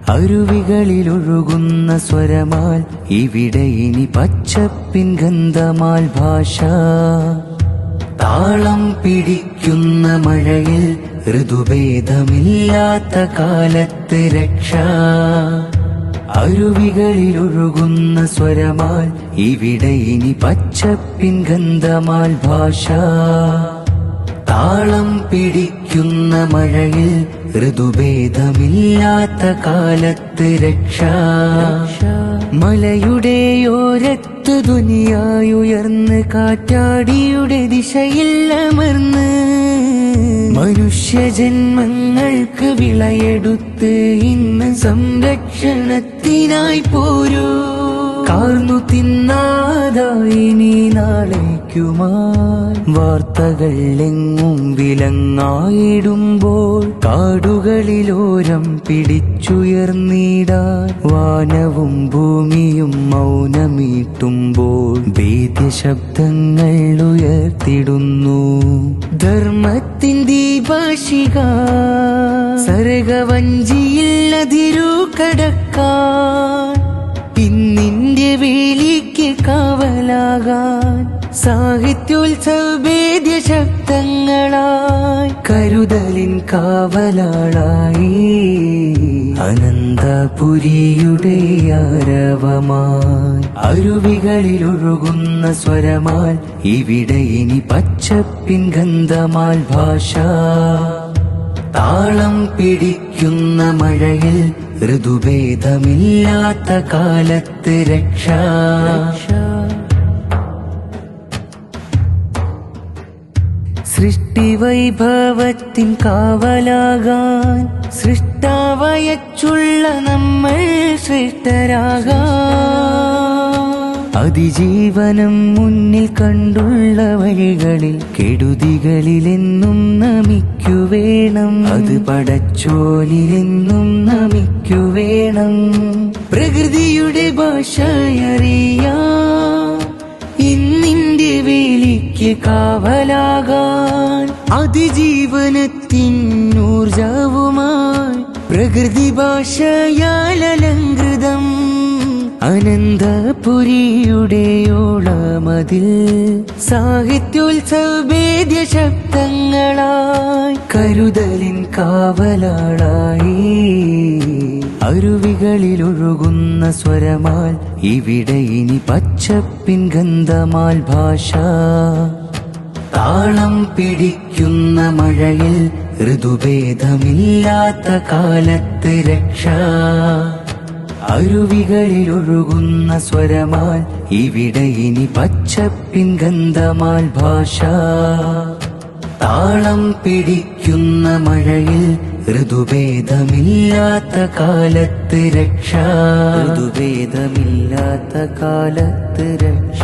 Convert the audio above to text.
അരുവികളിലൊഴുകുന്ന സ്വരമാൽ ഇവിടെ ഇനി പച്ചപ്പിൻ ഗന്ധമാൽ ഭാഷ. താളം പിടിക്കുന്ന മഴയിൽ ഋതുഭേദമില്ലാത്ത കാലത്ത് രക്ഷ. അരുവികളിലൊഴുകുന്ന സ്വരമാൽ ഇവിടെ ഇനി പച്ചപ്പിൻ ഗന്ധമാൽ ഭാഷ. താളം പിടിക്കുന്ന മഴയിൽ ഋതുഭേദമില്ലാത്ത കാലത്ത് രക്ഷ. മലയുടെയോരത്ത് ദുനിയായുയർന്ന് കാറ്റാടിയുടെ ദിശയിൽ അമർന്ന് മനുഷ്യജന്മങ്ങൾക്ക് വിളയെടുത്ത് ഇന്ന് സംരക്ഷണത്തിനായി പോരൂ. കാർന്നു തിന്നാതായി നീ നാളേക്കുമായി വാർത്തകൾ എങ്ങും വിലങ്ങായിടുമ്പോൾ കാടുകളിലോരം പിടിച്ചുയർന്നിടാൻ വാനവും ഭൂമിയും മൗനമീട്ടുമ്പോൾ ഭേദ്യശബ്ദങ്ങൾ ഉയർത്തിടുന്നു. ധർമ്മത്തിൻ ദീപാശിക സരകവഞ്ചിയിൽ അതിരു കടക്കാൻ ഇന്നിന്റെ വേലിക്ക് കാവലാകാൻ സാഹിത്യോത്സവഭേദ്യ ശബ്ദങ്ങളായി കരുതലിൻ കാവലാളായി അനന്തപുരിയുടെ ആരവമായി. അരുവികളിലൊഴുകുന്ന സ്വരമാൽ ഇവിടെ ഇനി പച്ചപ്പിൻ ഗന്ധമാൽ ഭാഷ. താളം പിടിക്കുന്ന മഴയിൽ ഋതുഭേദമില്ലാത്ത കാലത്ത് രക്ഷ. സൃഷ്ടിവൈഭവത്തിൻ കാവലാകാൻ സൃഷ്ടാവയച്ചുള്ള നമ്മൾ ശ്രേഷ്ഠരാകാൻ. അതിജീവനം മുന്നിൽ കണ്ടുള്ള വഴികളിൽ കെടുതികളിലെന്നും നമിക്കുവേണം. അത് പടച്ചോനിലെന്നും നമിക്കുവേണം. പ്രകൃതിയുടെ ഭാഷയറിയാൻ ഇന്നിന്റെ വേലിക്ക് കാവലാകാൻ അതിജീവനത്തിനൂർജവുമായി പ്രകൃതി ഭാഷയാൽ അലങ്കൃതം അനന്തപുരിയുടെ ഓളമതിൽ സാഹിത്യോത്സവഭേദ്യ ശബ്ദങ്ങളായി കരുതലിൻ കാവലാളായി. അരുവികളിലൊഴുകുന്ന സ്വരമാൽ ഇവിടെ ഇനി പച്ചപ്പിൻ ഗന്ധമാൽ ഭാഷ. താളം പിടിക്കുന്ന മഴയിൽ ഋതുഭേദമില്ലാത്ത കാലത്ത് രക്ഷ. അരുവികളിലൊഴുകുന്ന സ്വരമാൽ ഇവിടെ ഇനി പച്ചപ്പിൻ ഗന്ധമാൽ ഭാഷ. താളം പിടിക്കുന്ന മഴയിൽ ഋതുഭേദമില്ലാത്ത കാലത്ത് രക്ഷ. ഋതുഭേദമില്ലാത്ത കാലത്ത് രക്ഷ.